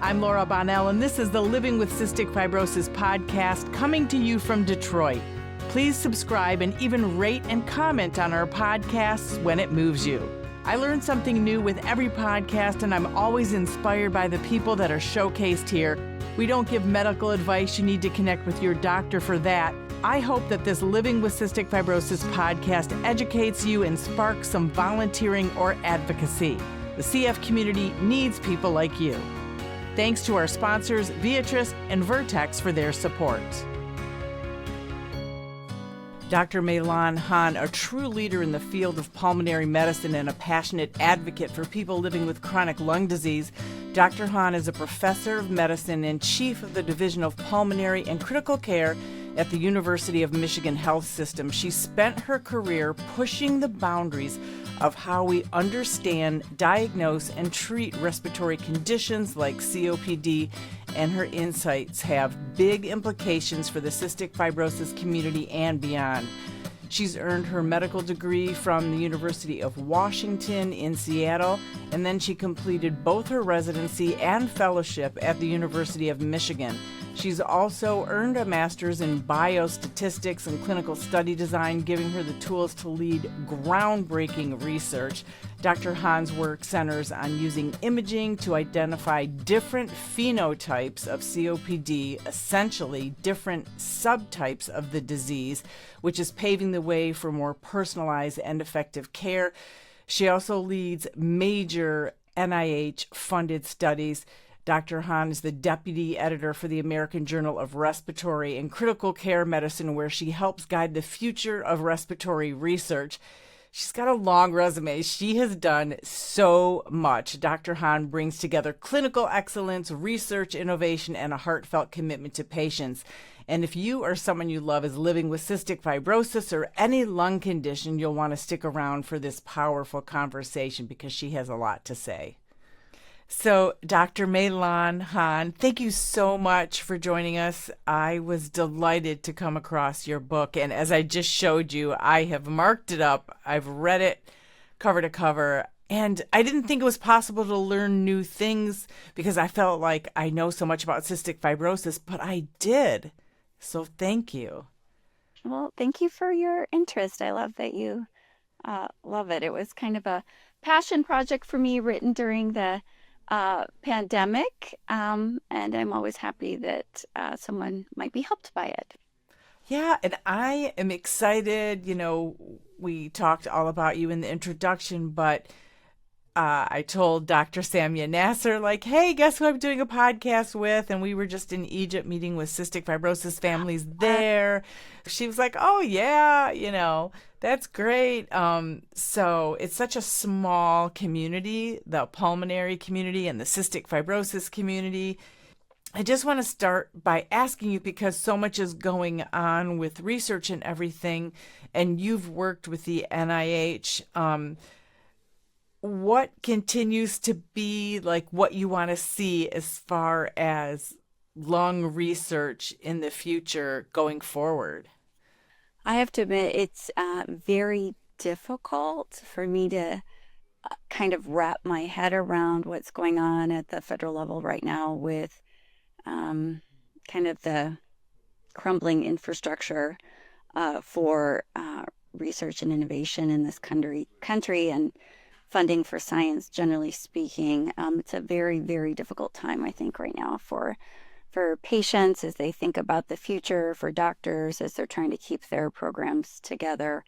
I'm Laura Bonnell, and this is the Living with Cystic Fibrosis podcast coming to you from Detroit. Please subscribe and even rate and comment on our podcasts when it moves you. I learn something new with every podcast, and I'm always inspired by the people that are showcased here. We don't give medical advice. You need to connect with your doctor for that. I hope that this Living with Cystic Fibrosis podcast educates you and sparks some volunteering or advocacy. The CF community needs people like you. Thanks to our sponsors, Viatris and Vertex, for their support. Dr. MeiLan Han, a true leader in the field of pulmonary medicine and a passionate advocate for people living with chronic lung disease, Dr. Han is a professor of medicine and chief of the Division of Pulmonary and Critical Care at the University of Michigan Health System. She spent her career pushing the boundaries of how we understand, diagnose, and treat respiratory conditions like COPD, and her insights have big implications for the cystic fibrosis community and beyond. She's earned her medical degree from the University of Washington in Seattle, and then she completed both her residency and fellowship at the University of Michigan. She's also earned a master's in biostatistics and clinical study design, giving her the tools to lead groundbreaking research. Dr. Han's work centers on using imaging to identify different phenotypes of COPD, essentially different subtypes of the disease, which is paving the way for more personalized and effective care. She also leads major NIH-funded studies. Dr. Han is the deputy editor for the American Journal of Respiratory and Critical Care Medicine, where she helps guide the future of respiratory research. She's got a long resume. She has done so much. Dr. Han brings together clinical excellence, research, innovation, and a heartfelt commitment to patients. And if you or someone you love is living with cystic fibrosis or any lung condition, you'll want to stick around for this powerful conversation because she has a lot to say. So, Dr. MeiLan Han, thank you so much for joining us. I was delighted to come across your book, and as I just showed you, I have marked it up. I've read it cover to cover, and I didn't think it was possible to learn new things because I felt like I know so much about cystic fibrosis, but I did. So thank you. Well, thank you for your interest. I love that you love it. It was kind of a passion project for me, written during the pandemic, and I'm always happy that someone might be helped by it. Yeah, and I am excited. You know, we talked all about you in the introduction, but I told Dr. Samia Nasser, like, hey, guess who I'm doing a podcast with? And we were just in Egypt meeting with cystic fibrosis families there. She was like, oh, yeah, you know, that's great. So it's such a small community, the pulmonary community and the cystic fibrosis community. I just want to start by asking you, because so much is going on with research and everything, and you've worked with the NIH. What continues to be like what you want to see as far as lung research in the future going forward? I have to admit, it's very difficult for me to kind of wrap my head around what's going on at the federal level right now with kind of the crumbling infrastructure for research and innovation in this country and funding for science, generally speaking. It's a very, very difficult time, I think, right now for patients as they think about the future, for doctors as they're trying to keep their programs together.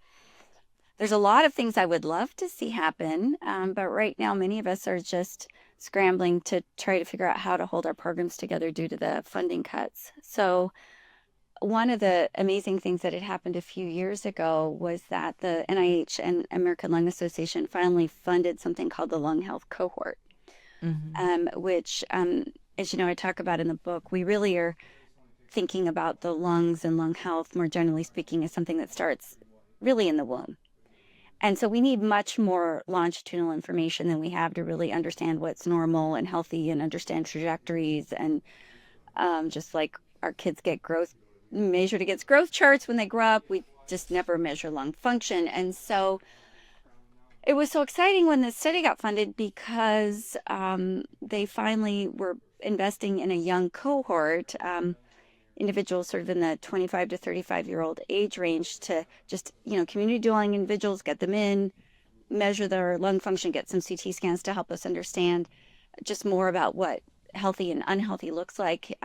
There's a lot of things I would love to see happen, but right now many of us are just scrambling to try to figure out how to hold our programs together due to the funding cuts. So one of the amazing things that had happened a few years ago was that the NIH and American Lung Association finally funded something called the Lung Health Cohort, which, as you know, I talk about in the book. We really are thinking about the lungs and lung health, more generally speaking, as something that starts really in the womb. And so we need much more longitudinal information than we have to really understand what's normal and healthy and understand trajectories. And just like our kids get growth measured against growth charts when they grow up, we just never measure lung function. And so it was so exciting when this study got funded because they finally were investing in a young cohort, individuals sort of in the 25 to 35-year-old age range to just, community dwelling individuals, get them in, measure their lung function, get some CT scans to help us understand just more about what healthy and unhealthy looks like.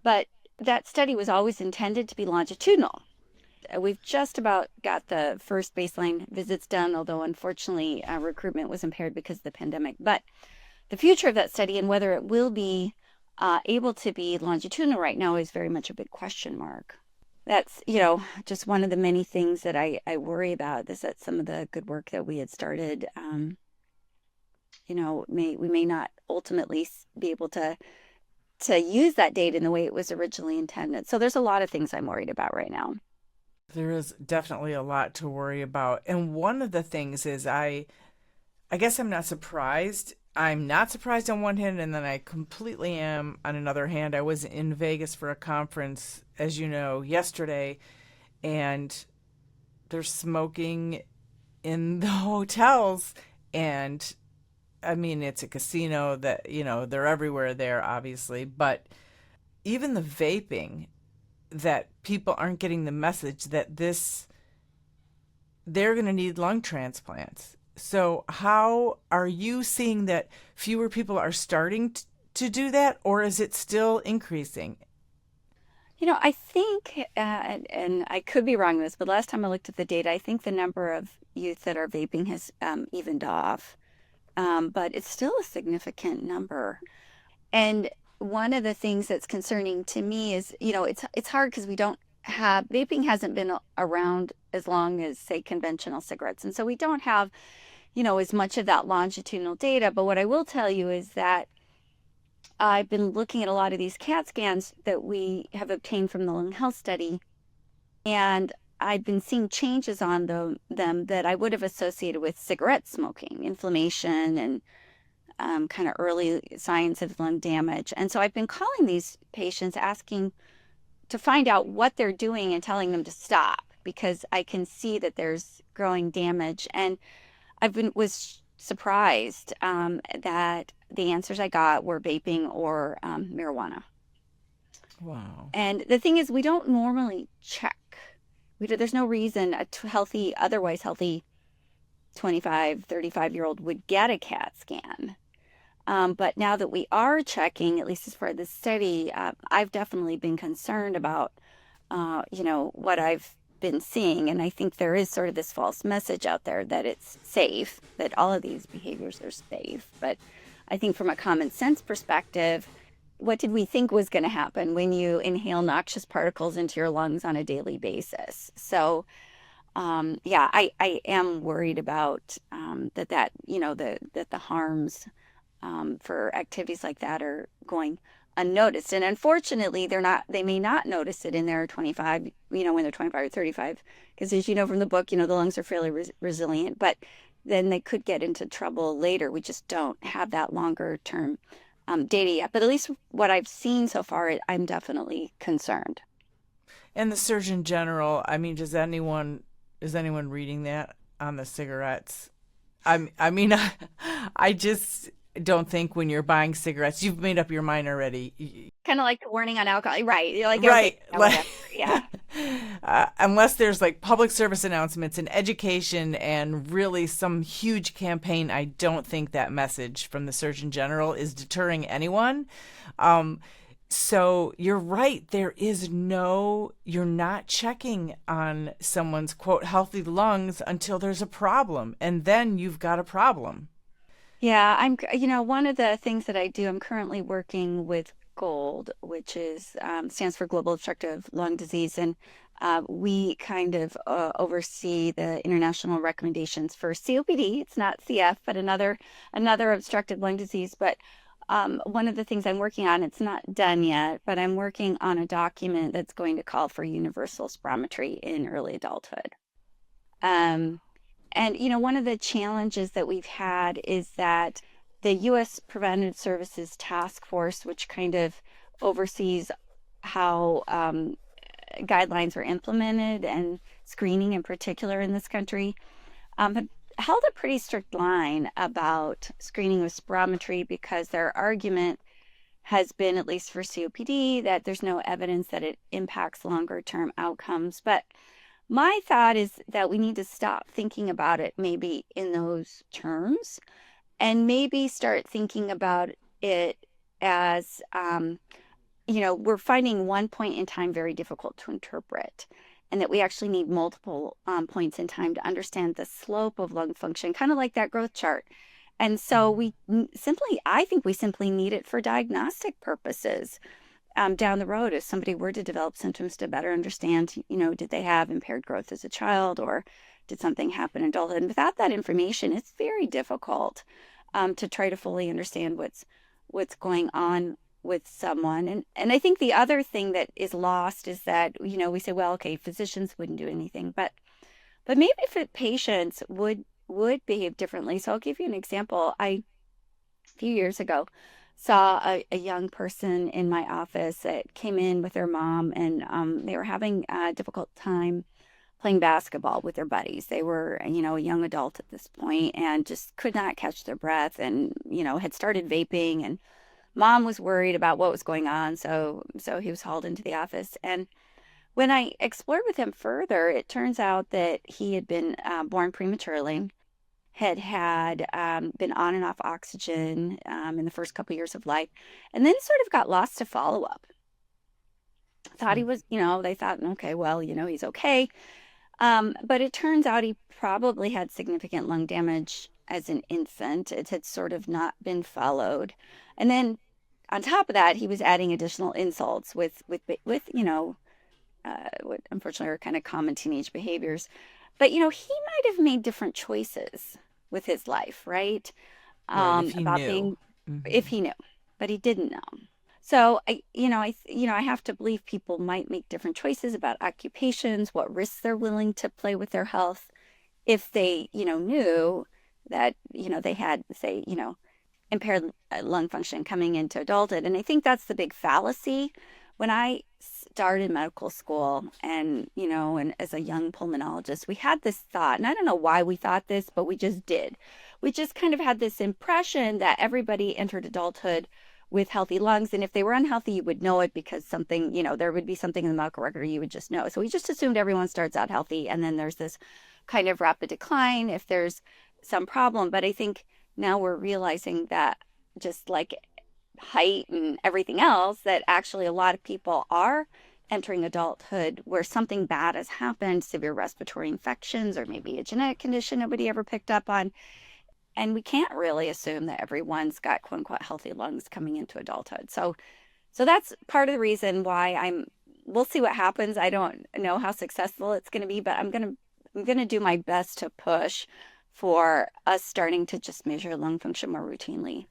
But that study was always intended to be longitudinal. We've just about got the first baseline visits done, although unfortunately recruitment was impaired because of the pandemic. But the future of that study and whether it will be able to be longitudinal right now is very much a big question mark. That's, just one of the many things that I worry about is that some of the good work that we had started, we may not ultimately be able to use that data in the way it was originally intended. So there's a lot of things I'm worried about right now. There is definitely a lot to worry about. And one of the things is I guess I'm not surprised. I'm not surprised on one hand, and then I completely am on another hand. I was in Vegas for a conference, as you know, yesterday, and there's smoking in the hotels. And I mean, it's a casino that, they're everywhere there, obviously. But even the vaping, that people aren't getting the message that they're going to need lung transplants. So how are you seeing that fewer people are starting to do that, or is it still increasing? I think, and I could be wrong on this, but last time I looked at the data, I think the number of youth that are vaping has evened off, but it's still a significant number. And one of the things that's concerning to me is, it's hard because vaping hasn't been around as long as, say, conventional cigarettes. And so we don't have, as much of that longitudinal data. But what I will tell you is that I've been looking at a lot of these CAT scans that we have obtained from the lung health study. And I've been seeing changes on them that I would have associated with cigarette smoking, inflammation, and kind of early signs of lung damage. And so I've been calling these patients asking to find out what they're doing and telling them to stop, because I can see that there's growing damage. And was surprised that the answers I got were vaping or marijuana. Wow. And the thing is, we don't normally check. There's no reason otherwise healthy 25, 35-year-old would get a CAT scan. But now that we are checking, at least as far as this study, I've definitely been concerned about, what I've been seeing. And I think there is sort of this false message out there that it's safe, that all of these behaviors are safe. But I think from a common sense perspective, what did we think was going to happen when you inhale noxious particles into your lungs on a daily basis? So, I am worried about that the harms for activities like that are going unnoticed. And unfortunately, they may not notice it in their 25, when they're 25 or 35, because as you know from the book, the lungs are fairly resilient, but then they could get into trouble later. We just don't have that longer term data yet. But at least what I've seen so far, I'm definitely concerned. And the Surgeon General, I mean, is anyone reading that on the cigarettes? I just don't think when you're buying cigarettes, you've made up your mind already. Kind of like the warning on alcohol, right? You're like, right. Okay, yeah. Unless there's like public service announcements and education and really some huge campaign, I don't think that message from the Surgeon General is deterring anyone. So you're right. You're not checking on someone's, quote, healthy lungs until there's a problem. And then you've got a problem. Yeah, one of the things that I do, I'm currently working with GOLD, which stands for Global Obstructive Lung Disease. And we kind of oversee the international recommendations for COPD. It's not CF, but another obstructive lung disease. But one of the things I'm working on, it's not done yet, but I'm working on a document that's going to call for universal spirometry in early adulthood. And, one of the challenges that we've had is that the U.S. Preventive Services Task Force, which kind of oversees how guidelines are implemented and screening in particular in this country, held a pretty strict line about screening with spirometry because their argument has been, at least for COPD, that there's no evidence that it impacts longer term outcomes. But my thought is that we need to stop thinking about it maybe in those terms and maybe start thinking about it as, we're finding one point in time very difficult to interpret, and that we actually need multiple points in time to understand the slope of lung function, kind of like that growth chart. And so I think we simply need it for diagnostic purposes down the road if somebody were to develop symptoms to better understand, did they have impaired growth as a child or did something happen in adulthood? And without that information, it's very difficult to try to fully understand what's going on with someone. And I think the other thing that is lost is that, we say, well, okay, physicians wouldn't do anything, but maybe if patients would behave differently. So I'll give you an example. A few years ago, saw a young person in my office that came in with their mom, and they were having a difficult time playing basketball with their buddies. They were, a young adult at this point and just could not catch their breath and, had started vaping, and mom was worried about what was going on. So he was hauled into the office. And when I explored with him further, it turns out that he had been born prematurely, had been on and off oxygen in the first couple years of life, and then sort of got lost to follow-up. Thought he was, they thought, okay, well, he's okay. But it turns out he probably had significant lung damage as an infant. It had sort of not been followed. And then on top of that, he was adding additional insults with what unfortunately are kind of common teenage behaviors. But, he might have made different choices with his life, right? Right, if he About knew. if he knew, but he didn't know. So I have to believe people might make different choices about occupations, what risks they're willing to play with their health if they, knew that, they had, say, impaired lung function coming into adulthood. And I think that's the big fallacy. When I started medical school and as a young pulmonologist, we had this thought, and I don't know why we thought this, but we just did. We just kind of had this impression that everybody entered adulthood with healthy lungs. And if they were unhealthy, you would know it because something, there would be something in the medical record, you would just know. So we just assumed everyone starts out healthy. And then there's this kind of rapid decline if there's some problem. But I think now we're realizing that just like height and everything else, that actually a lot of people are entering adulthood where something bad has happened, severe respiratory infections, or maybe a genetic condition nobody ever picked up on. And we can't really assume that everyone's got quote unquote healthy lungs coming into adulthood. So that's part of the reason why we'll see what happens. I don't know how successful it's going to be, but I'm going to do my best to push for us starting to just measure lung function more routinely.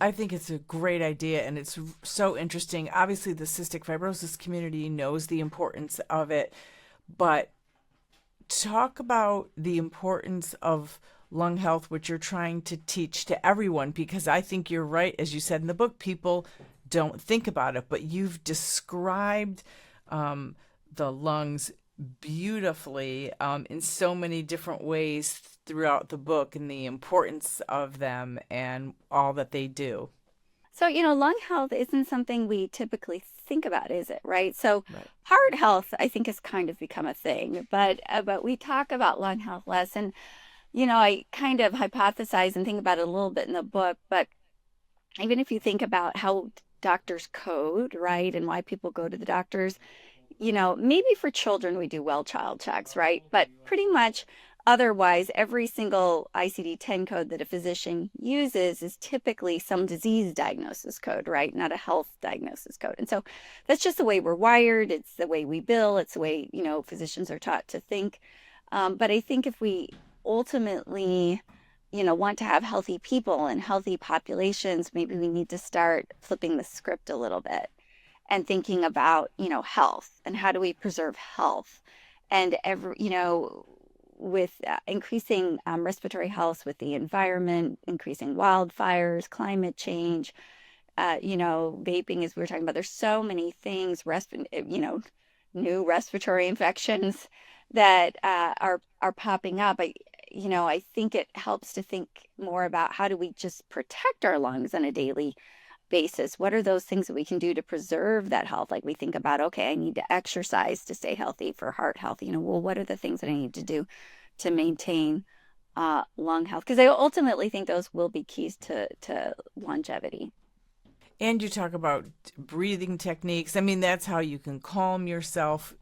I think it's a great idea, and it's so interesting. Obviously, the cystic fibrosis community knows the importance of it, but talk about the importance of lung health, which you're trying to teach to everyone, because I think you're right. As you said in the book, people don't think about it, but you've described the lungs beautifully in so many different ways throughout the book, and the importance of them and all that they do. So, lung health isn't something we typically think about, is it? Right. So Right. heart health, I think, has kind of become a thing, but we talk about lung health less. And, I kind of hypothesize and think about it a little bit in the book, but even if you think about how doctors code, right, and why people go to the doctors, maybe for children we do well child checks, right? But pretty much otherwise, every single ICD-10 code that a physician uses is typically some disease diagnosis code, right? Not a health diagnosis code. And so that's just the way we're wired. It's the way we bill. It's the way, physicians are taught to think. But I think if we ultimately, want to have healthy people and healthy populations, maybe we need to start flipping the script a little bit and thinking about, health and how do we preserve health, and with increasing respiratory health with the environment, increasing wildfires, climate change, vaping, as we were talking about. There's so many things, new respiratory infections that are popping up. I think it helps to think more about how do we just protect our lungs on a daily basis. What are those things that we can do to preserve that health? Like we think about, okay, I need to exercise to stay healthy for heart health. Well, what are the things that I need to do to maintain lung health? Because I ultimately think those will be keys to longevity. And you talk about breathing techniques. I mean, that's how you can calm yourself,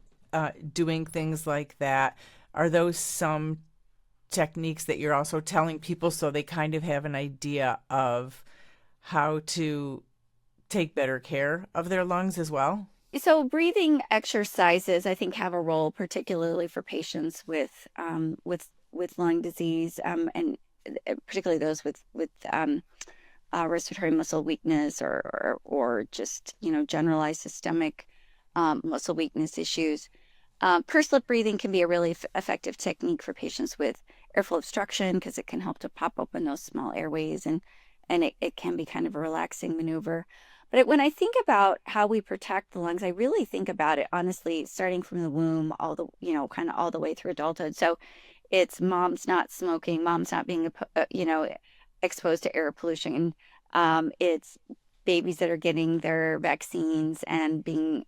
doing things like that. Are those some techniques that you're also telling people so they kind of have an idea of how to take better care of their lungs as well? So breathing exercises, I think, have a role, particularly for patients with lung disease, and particularly those with respiratory muscle weakness or just generalized systemic muscle weakness issues. Pursed lip breathing can be a really effective technique for patients with airflow obstruction because it can help to pop open those small airways, and it can be kind of a relaxing maneuver. But when I think about how we protect the lungs, I really think about it honestly, starting from the womb, kind of all the way through adulthood. So it's moms not smoking, moms not being, exposed to air pollution. It's babies that are getting their vaccines and being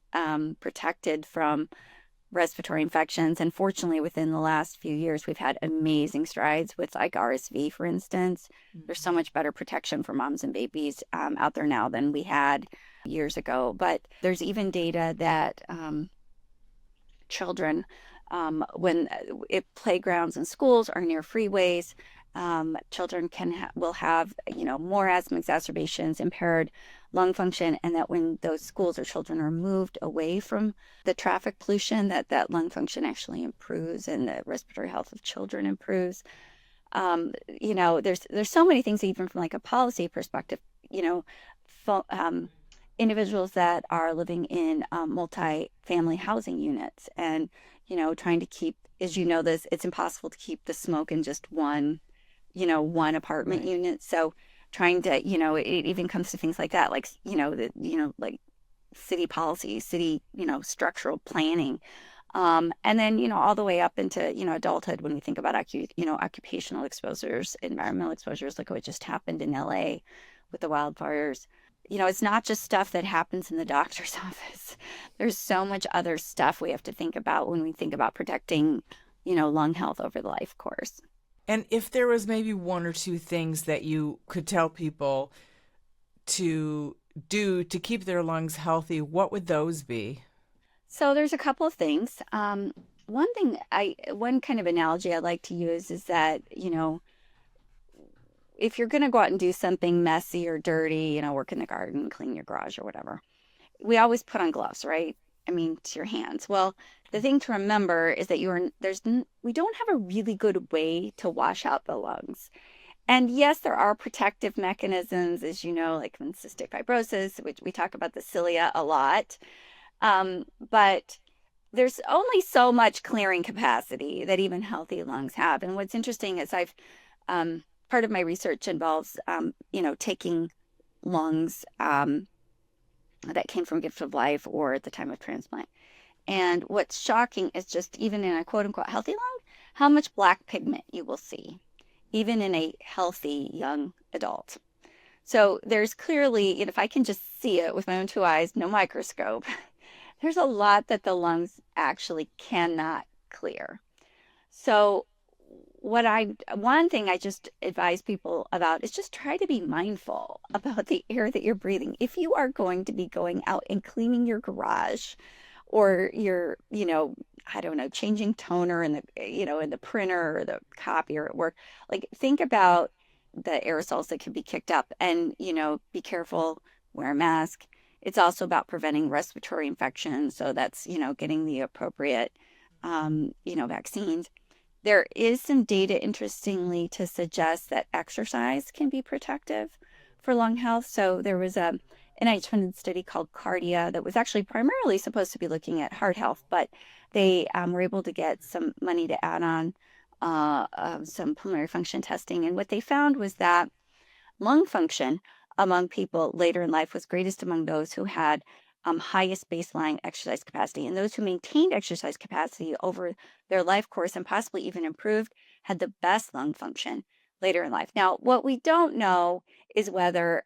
protected from respiratory infections. And fortunately, within the last few years, we've had amazing strides with like RSV, for instance. There's so much better protection for moms and babies out there now than we had years ago. But there's even data that children, when playgrounds and schools are near freeways, children will have more asthma exacerbations, impaired lung function, and that when those schools or children are moved away from the traffic pollution, that lung function actually improves and the respiratory health of children improves. There's so many things, even from like a policy perspective. Fo- um, Individuals that are living in multi-family housing units, and trying to keep, as this, it's impossible to keep the smoke in just one apartment Right. unit. So trying to, it even comes to things like that, like, like city policy, city, structural planning. And then, all the way up into, adulthood when we think about, occupational exposures, environmental exposures, like what just happened in LA with the wildfires. It's not just stuff that happens in the doctor's office. There's so much other stuff we have to think about when we think about protecting, lung health over the life course. And if there was maybe one or two things that you could tell people to do to keep their lungs healthy, what would those be? So there's a couple of things. One kind of analogy I like to use is that, if you're going to go out and do something messy or dirty, work in the garden, clean your garage or whatever, we always put on gloves, right? I mean, to your hands. Well, the thing to remember is that we don't have a really good way to wash out the lungs. And yes, there are protective mechanisms, as you know, like in cystic fibrosis, which we talk about the cilia a lot. But there's only so much clearing capacity that even healthy lungs have. And what's interesting is part of my research involves, taking lungs that came from gift of life or at the time of transplant. And what's shocking is just even in a quote unquote healthy lung, how much black pigment you will see, even in a healthy young adult. So there's clearly, if I can just see it with my own two eyes, no microscope, there's a lot that the lungs actually cannot clear. So one thing I just advise people about is just try to be mindful about the air that you're breathing. If you are going to be going out and cleaning your garage, or you're, I don't know, changing toner in the printer or the copier at work, like think about the aerosols that can be kicked up, and, be careful, wear a mask. It's also about preventing respiratory infections. So that's, getting the appropriate, vaccines. There is some data, interestingly, to suggest that exercise can be protective for lung health. So there was a NIH-funded study called Cardia that was actually primarily supposed to be looking at heart health, but they were able to get some money to add on some pulmonary function testing. And what they found was that lung function among people later in life was greatest among those who had highest baseline exercise capacity. And those who maintained exercise capacity over their life course and possibly even improved had the best lung function later in life. Now, what we don't know is whether,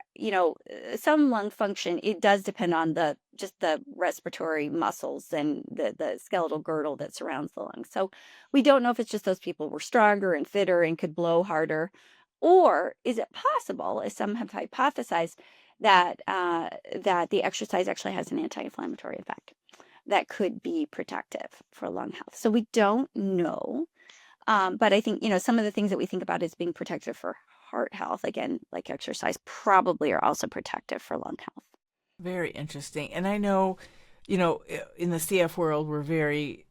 some lung function, it does depend on the just the respiratory muscles and the skeletal girdle that surrounds the lungs. So we don't know if it's just those people were stronger and fitter and could blow harder, or is it possible, as some have hypothesized, that that the exercise actually has an anti-inflammatory effect that could be protective for lung health. So we don't know, but I think, some of the things that we think about as being protective for heart health, again, like exercise, probably are also protective for lung health. Very interesting. And I know, in the CF world, we're very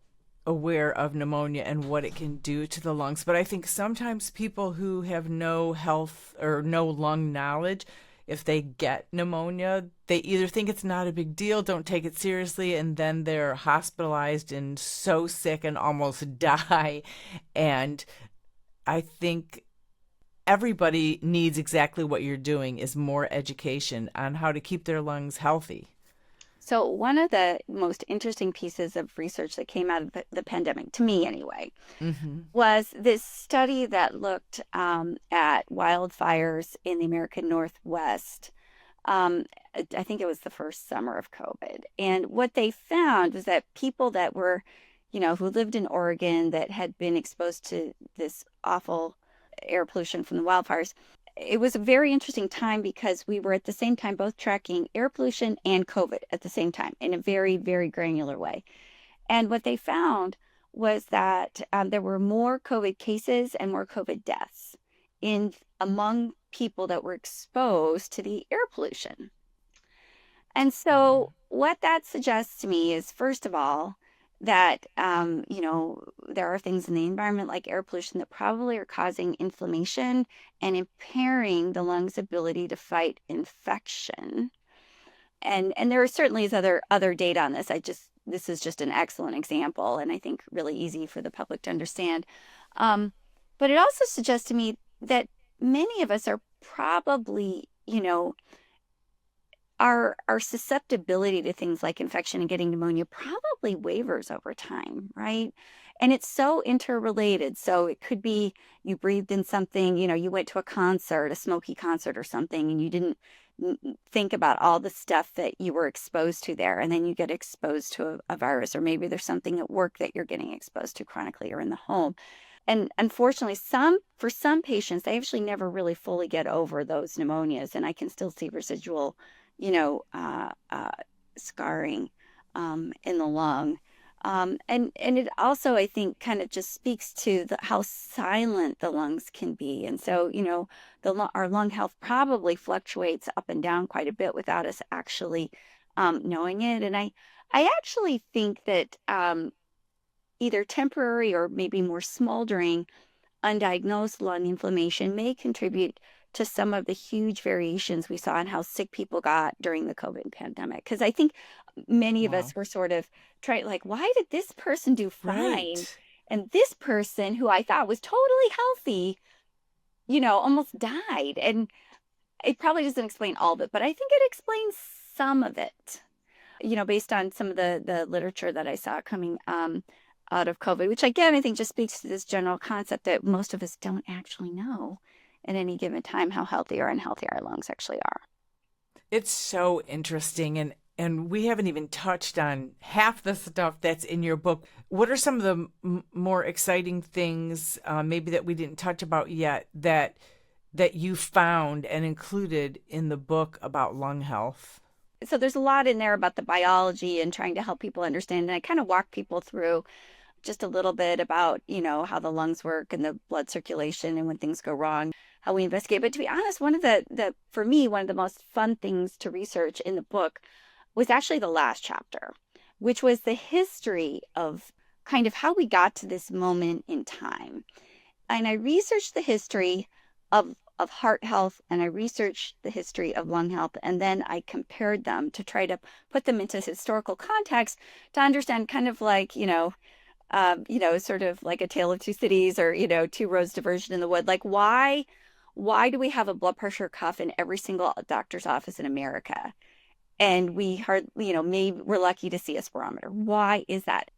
aware of pneumonia and what it can do to the lungs. But I think sometimes people who have no health or no lung knowledge, if they get pneumonia, they either think it's not a big deal, don't take it seriously, and then they're hospitalized and so sick and almost die. And I think everybody needs exactly what you're doing, is more education on how to keep their lungs healthy. So, one of the most interesting pieces of research that came out of the pandemic, to me anyway, Mm-hmm. was this study that looked at wildfires in the American Northwest. I think it was the first summer of COVID. And what they found was that people that were, who lived in Oregon that had been exposed to this awful air pollution from the wildfires, it was a very interesting time because we were at the same time both tracking air pollution and COVID at the same time in a very, very granular way. And what they found was that there were more COVID cases and more COVID deaths in among people that were exposed to the air pollution. And so what that suggests to me is, first of all, that there are things in the environment like air pollution that probably are causing inflammation and impairing the lungs' ability to fight infection. And there certainly is other data on this. This is just an excellent example, and I think really easy for the public to understand. But it also suggests to me that many of us are probably, our susceptibility to things like infection and getting pneumonia probably wavers over time, right? And it's so interrelated. So it could be you breathed in something, you went to a concert, a smoky concert or something, and you didn't think about all the stuff that you were exposed to there. And then you get exposed to a virus, or maybe there's something at work that you're getting exposed to chronically or in the home. And unfortunately, for some patients, they actually never really fully get over those pneumonias. And I can still see residual, scarring in the lung. And it also, I think, kind of just speaks to how silent the lungs can be. And so, our lung health probably fluctuates up and down quite a bit without us actually knowing it. And I actually think that either temporary or maybe more smoldering undiagnosed lung inflammation may contribute to some of the huge variations we saw in how sick people got during the COVID pandemic. Because I think many of Wow. us were sort of trying, like, why did this person do fine? Right. And this person who I thought was totally healthy, almost died. And it probably doesn't explain all of it, but I think it explains some of it, based on some of the literature that I saw coming out of COVID, which again, I think just speaks to this general concept that most of us don't actually know at any given time how healthy or unhealthy our lungs actually are. It's so interesting, and we haven't even touched on half the stuff that's in your book. What are some of the more exciting things, maybe that we didn't touch about yet, that you found and included in the book about lung health? So there's a lot in there about the biology and trying to help people understand. And I kind of walk people through just a little bit about, how the lungs work and the blood circulation and when things go wrong, how we investigate. But to be honest, for me, one of the most fun things to research in the book was actually the last chapter, which was the history of kind of how we got to this moment in time. And I researched the history of heart health, and I researched the history of lung health, and then I compared them to try to put them into historical context to understand kind of like, sort of like a tale of two cities, or, two roads diverged in the wood. Like, why do we have a blood pressure cuff in every single doctor's office in America? And maybe we're lucky to see a spirometer. Why is that?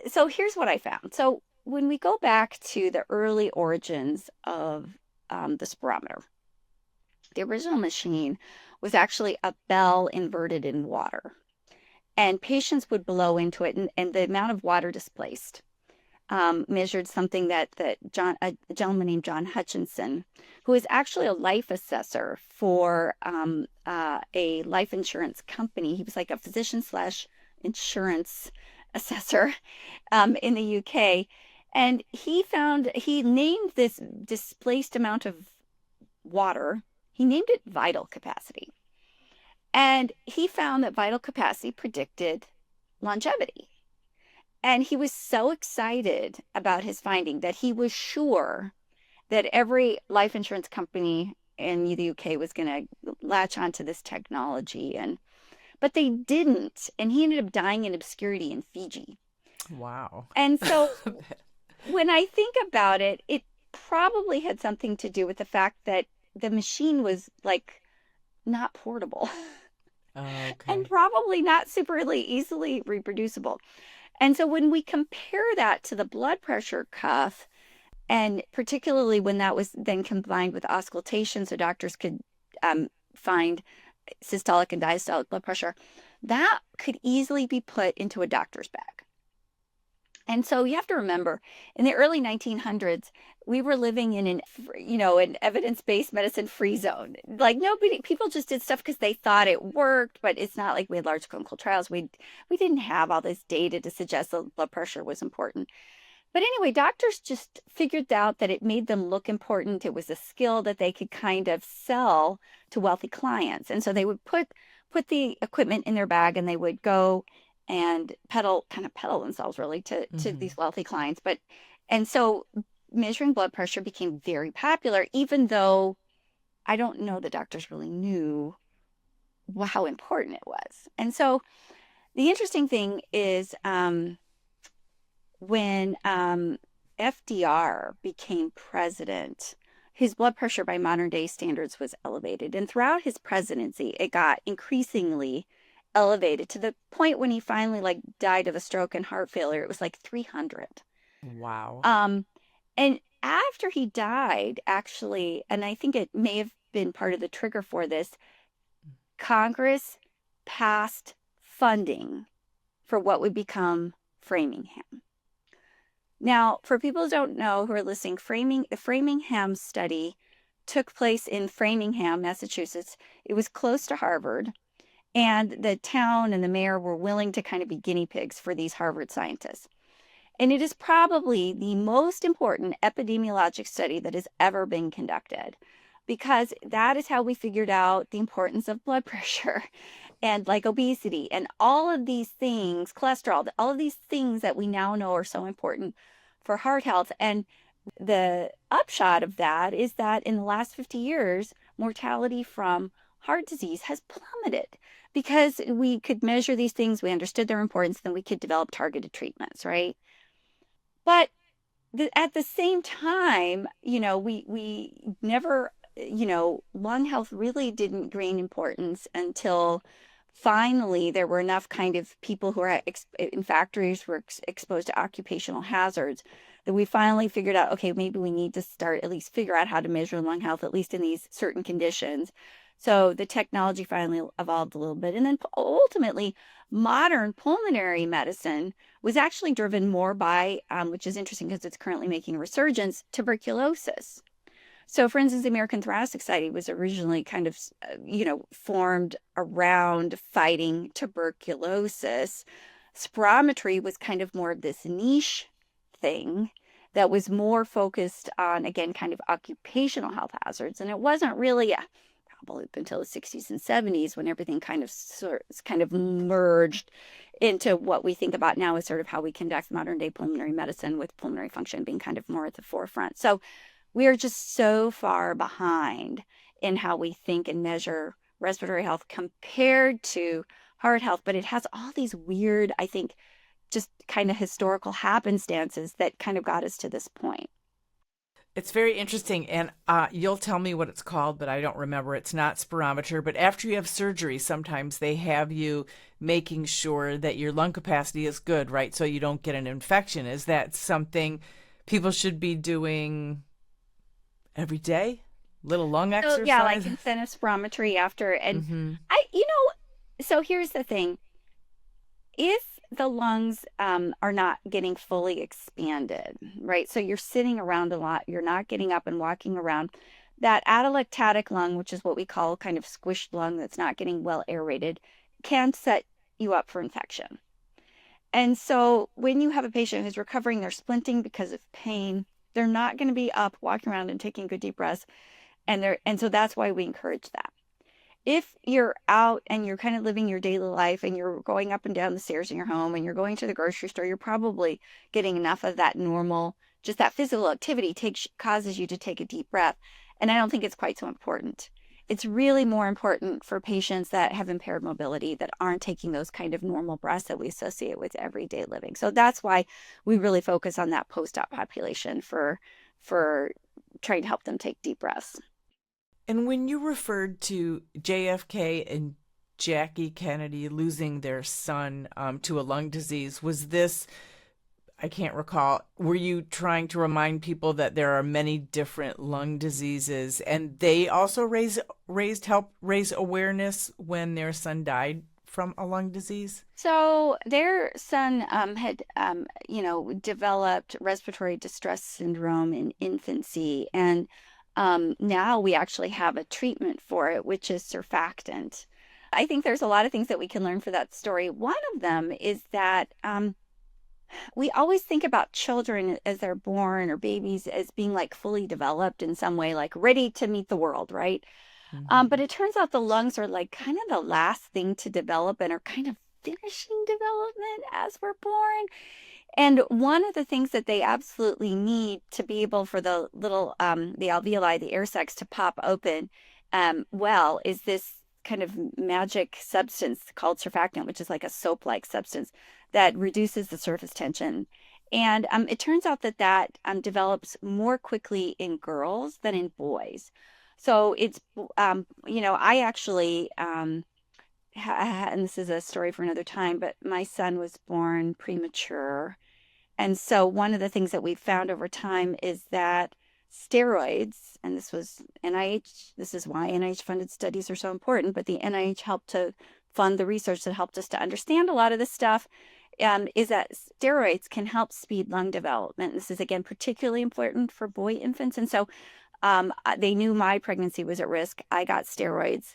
So here's what I found. So when we go back to the early origins of the spirometer, the original machine was actually a bell inverted in water. And patients would blow into it, and the amount of water displaced measured something that a gentleman named John Hutchinson, who is actually a life assessor for a life insurance company. He was like a physician slash insurance assessor in the UK. And he named this displaced amount of water, he named it vital capacity. And he found that vital capacity predicted longevity. And he was so excited about his finding that he was sure that every life insurance company in the UK was going to latch onto this technology. But they didn't. And he ended up dying in obscurity in Fiji. Wow. And so when I think about it, it probably had something to do with the fact that the machine was like not portable. Okay. And probably not super really easily reproducible. And so when we compare that to the blood pressure cuff, and particularly when that was then combined with auscultation, so doctors could find systolic and diastolic blood pressure, that could easily be put into a doctor's bag. And so you have to remember, in the early 1900s, we were living in an evidence-based medicine free zone. Like people just did stuff because they thought it worked, but it's not like we had large clinical trials. We didn't have all this data to suggest that blood pressure was important. But anyway, doctors just figured out that it made them look important. It was a skill that they could kind of sell to wealthy clients. And so they would put the equipment in their bag, and they would go and pedal themselves really to these wealthy clients. And so measuring blood pressure became very popular, even though I don't know that doctors really knew how important it was. And so the interesting thing is when FDR became president, his blood pressure by modern day standards was elevated. And throughout his presidency, it got increasingly elevated to the point when he finally died of a stroke and heart failure. It was like 300. Wow. And after he died, actually, and I think it may have been part of the trigger for this, Congress passed funding for what would become Framingham. Now, for people who don't know, who are listening, the Framingham study took place in Framingham, Massachusetts. It was close to Harvard. And the town and the mayor were willing to kind of be guinea pigs for these Harvard scientists. And it is probably the most important epidemiologic study that has ever been conducted, because that is how we figured out the importance of blood pressure and like obesity and all of these things, cholesterol, all of these things that we now know are so important for heart health. And the upshot of that is that in the last 50 years, mortality from heart disease has plummeted because we could measure these things, we understood their importance, then we could develop targeted treatments, right? But at the same time, we never, lung health really didn't gain importance until finally there were enough kind of people who are in factories who were exposed to occupational hazards that we finally figured out, okay, maybe we need to start at least figure out how to measure lung health, at least in these certain conditions. So the technology finally evolved a little bit. And then ultimately, modern pulmonary medicine was actually driven more by, which is interesting because it's currently making a resurgence, tuberculosis. So, for instance, the American Thoracic Society was originally kind of, formed around fighting tuberculosis. Spirometry was kind of more of this niche thing that was more focused on, again, kind of occupational health hazards. And it wasn't really probably up until the 60s and 70s when everything kind of merged into what we think about now as sort of how we conduct modern day pulmonary medicine, with pulmonary function being kind of more at the forefront. So we are just so far behind in how we think and measure respiratory health compared to heart health, but it has all these weird, I think, just kind of historical happenstances that kind of got us to this point. It's very interesting, and you'll tell me what it's called, but I don't remember. It's not spirometer, but after you have surgery, sometimes they have you making sure that your lung capacity is good, right? So you don't get an infection. Is that something people should be doing every day? Little lung So yeah, exercise? like incentive spirometry after, and Mm-hmm. so here's the thing. If the lungs are not getting fully expanded, right? So you're sitting around a lot, you're not getting up and walking around. That atelectatic lung, which is what we call kind of squished lung that's not getting well aerated, can set you up for infection. And so when you have a patient who's recovering, they're splinting because of pain, they're not going to be up walking around and taking good deep breaths. And so that's why we encourage that. If you're out and you're kind of living your daily life and you're going up and down the stairs in your home and you're going to the grocery store, you're probably getting enough of that normal, just that physical activity causes you to take a deep breath. And I don't think it's quite so important. It's really more important for patients that have impaired mobility that aren't taking those kind of normal breaths that we associate with everyday living. So that's why we really focus on that post-op population for trying to help them take deep breaths. And when you referred to JFK and Jackie Kennedy losing their son to a lung disease, was this, I can't recall, were you trying to remind people that there are many different lung diseases and they also help raise awareness when their son died from a lung disease? So their son had, developed respiratory distress syndrome in infancy, and now we actually have a treatment for it, which is surfactant. I think there's a lot of things that we can learn for that story. One of them is that we always think about children as they're born or babies as being like fully developed in some way, like ready to meet the world, right? But Mhm. it turns out the lungs are like kind of the last thing to develop and are kind of finishing development as we're born. And one of the things that they absolutely need to be able for the little the alveoli, the air sacs to pop open well is this kind of magic substance called surfactant, which is like a soap-like substance that reduces the surface tension. And it turns out that develops more quickly in girls than in boys. So I actually and this is a story for another time, but my son was born premature. And so one of the things that we've found over time is that steroids, and this was NIH, this is why NIH funded studies are so important, but the NIH helped to fund the research that helped us to understand a lot of this stuff, is that steroids can help speed lung development. This is, again, particularly important for boy infants. And so they knew my pregnancy was at risk. I got steroids,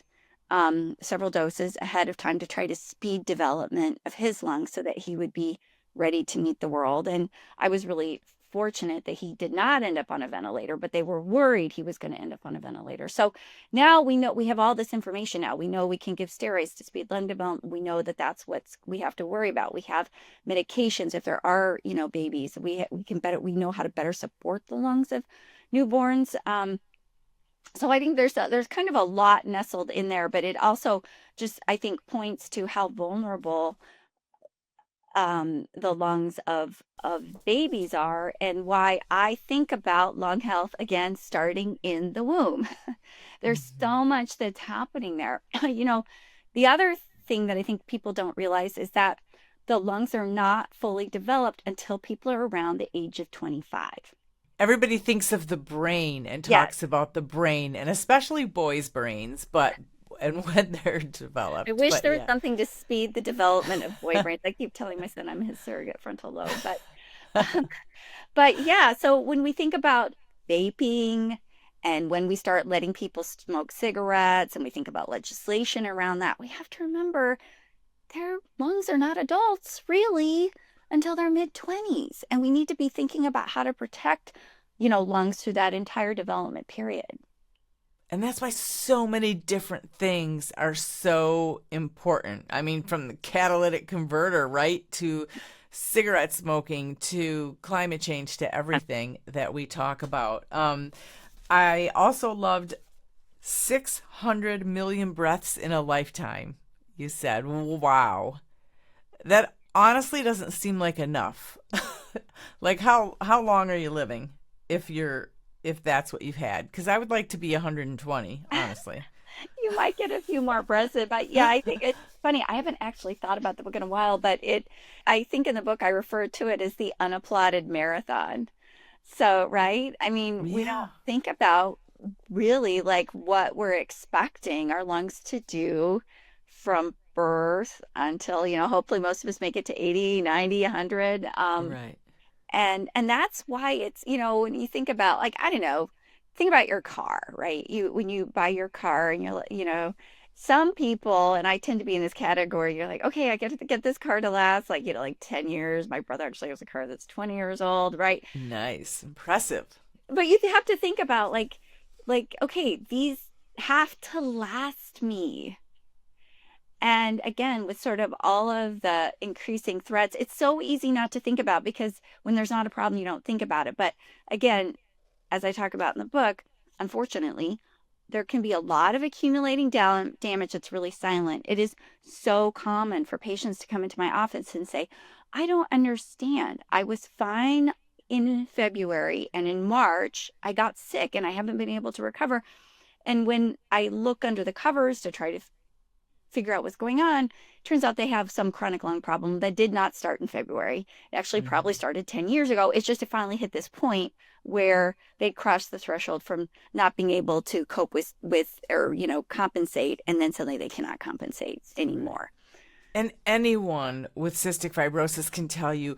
several doses ahead of time to try to speed development of his lungs so that he would be ready to meet the world. And I was really fortunate that he did not end up on a ventilator, but they were worried he was going to end up on a ventilator. So now we know we have all this information now. We know we can give steroids to speed lung development. We know that that's what we have to worry about. We have medications if there are, babies. We know how to better support the lungs of newborns. So I think there's kind of a lot nestled in there, but it also just, I think, points to how vulnerable the lungs of babies are, and why I think about lung health again starting in the womb. There's Mhm. so much that's happening there. The other thing that I think people don't realize is that the lungs are not fully developed until people are around the age of 25. Everybody thinks of the brain and Yes. talks about the brain, and especially boys' brains, but and when they're I developed. wish But there was yeah. something to speed the development of boy brains. I keep telling my son I'm his surrogate frontal lobe, but but yeah, so when we think about vaping and when we start letting people smoke cigarettes and we think about legislation around that, we have to remember their lungs are not adults really until their mid 20s. And we need to be thinking about how to protect, lungs through that entire development period. And that's why so many different things are so important. I mean, from the catalytic converter, right, to cigarette smoking, to climate change, to everything that we talk about. I also loved 600 million breaths in a lifetime. You said, wow. That honestly doesn't seem like enough. Like how long are you living if you're if that's what you've had, because I would like to be 120, honestly. You might get a few more breaths in, but yeah, I think it's funny. I haven't actually thought about the book in a while, but I think in the book I refer to it as the unapplauded marathon. So, right? I mean, we Yeah. don't think about really like what we're expecting our lungs to do from birth until, hopefully most of us make it to 80, 90, 100. Right. And that's why it's, when you think about like, I don't know, think about your car, right? When you buy your car and some people, and I tend to be in this category, you're like, okay, I get to get this car to last like, like 10 years. My brother actually has a car that's 20 years old, right? Nice. Impressive. But you have to think about like, okay, these have to last me. And again, with sort of all of the increasing threats, it's so easy not to think about because when there's not a problem, you don't think about it. But again, as I talk about in the book, unfortunately, there can be a lot of accumulating damage that's really silent. It is so common for patients to come into my office and say, I don't understand. I was fine in February and in March, I got sick and I haven't been able to recover. And when I look under the covers to try to figure out what's going on, turns out they have some chronic lung problem that did not start in February. It actually probably Mhm. started 10 years ago. It's just it finally hit this point where they crossed the threshold from not being able to cope with or compensate, and then suddenly they cannot compensate Right. anymore. And anyone with cystic fibrosis can tell you,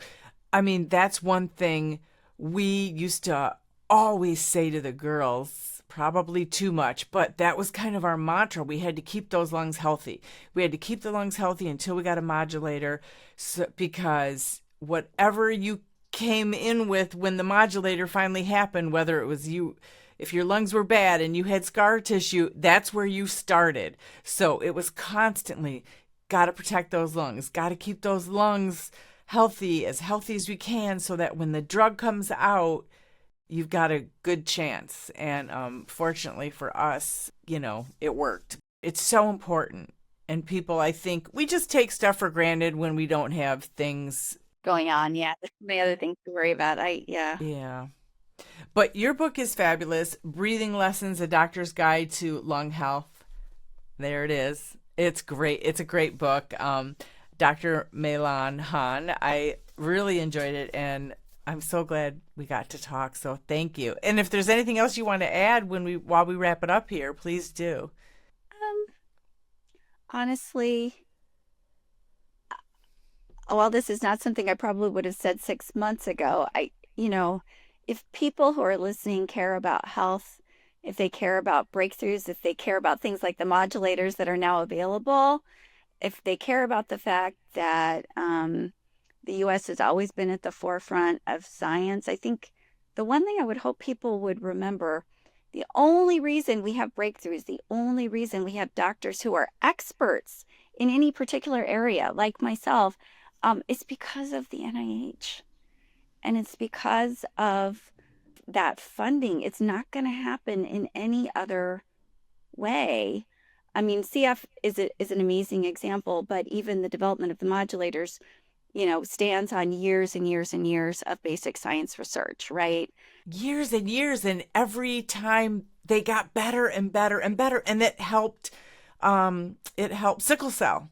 I mean, that's one thing we used to always say to the girls, probably too much, but that was kind of our mantra. We had to keep those lungs healthy. We had to keep the lungs healthy until we got a modulator, because whatever you came in with when the modulator finally happened, whether it was you, if your lungs were bad and you had scar tissue, that's where you started. So it was constantly got to protect those lungs, got to keep those lungs healthy as we can, so that when the drug comes out, you've got a good chance. And fortunately for us, it worked. It's so important. And people, I think, we just take stuff for granted when we don't have things. Going on, yeah. There's so many other things to worry about. Yeah. Yeah. But your book is fabulous. Breathing Lessons, A Doctor's Guide to Lung Health. There it is. It's great. It's a great book. Dr. MeiLan Han. I really enjoyed it, and I'm so glad we got to talk. So thank you. And if there's anything else you want to add while we wrap it up here, please do. Um, Honestly, while this is not something I probably would have said 6 months ago, if people who are listening care about health, if they care about breakthroughs, if they care about things like the modulators that are now available, if they care about the fact that the US has always been at the forefront of science, I think the one thing I would hope people would remember, the only reason we have breakthroughs, the only reason we have doctors who are experts in any particular area, like myself, is because of the NIH. And it's because of that funding. It's not going to happen in any other way. I mean, CF is an amazing example, but even the development of the modulators, stands on years and years and years of basic science research, right? Years and years, and every time they got better and better and better, and it helped sickle cell.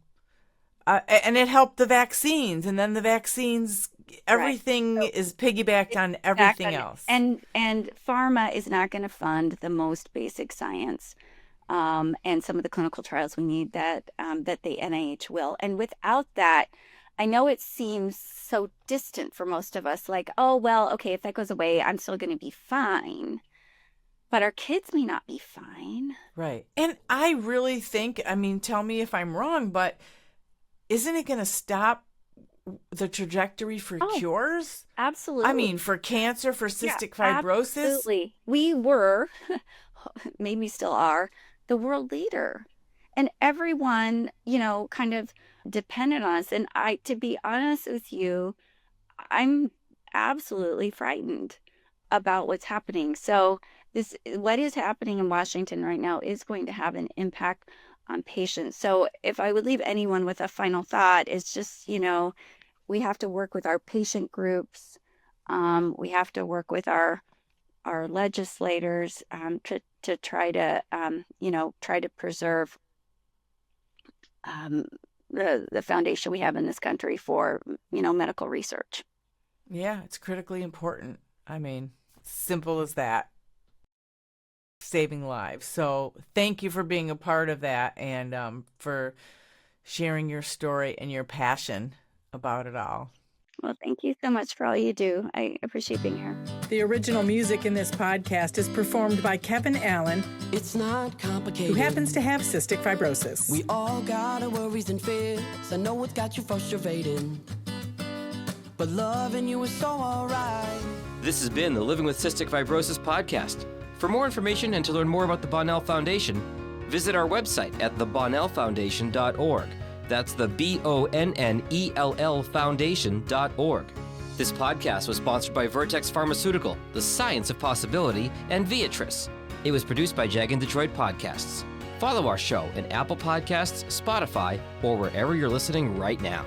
And it helped the vaccines, and then the vaccines, Right. everything So is piggybacked it's on backed everything on, else. and pharma is not going to fund the most basic science, and some of the clinical trials we need that the NIH will. And without that, I know it seems so distant for most of us, like, oh, well, okay, if that goes away, I'm still going to be fine. But our kids may not be fine. Right. And I really think, I mean, tell me if I'm wrong, but isn't it going to stop the trajectory for Oh, cures? I absolutely. mean, for cancer, for Yeah, cystic fibrosis? absolutely. We were, maybe still are, the world leader. And everyone, kind of depended on us. And to be honest with you, I'm absolutely frightened about what's happening. So what is happening in Washington right now is going to have an impact on patients. So if I would leave anyone with a final thought, it's just, we have to work with our patient groups. We have to work with our our legislators to try to try to preserve the foundation we have in this country for medical research. Yeah, it's critically important. I mean, simple as that. Saving lives. So thank you for being a part of that and for sharing your story and your passion about it all. Well, thank you so much for all you do. I appreciate being here. The original music in this podcast is performed by Kevin Allen, It's not complicated. who happens to have cystic fibrosis. We all got our worries and fears. I know it's got you frustrated, but loving you is so alright. This has been the Living with Cystic Fibrosis podcast. For more information and to learn more about the Bonnell Foundation, visit our website at thebonnellfoundation.org. That's the BONNELL Foundation.org. This podcast was sponsored by Vertex Pharmaceutical, The Science of Possibility, and Viatris. It was produced by Jag and Detroit Podcasts. Follow our show in Apple Podcasts, Spotify, or wherever you're listening right now.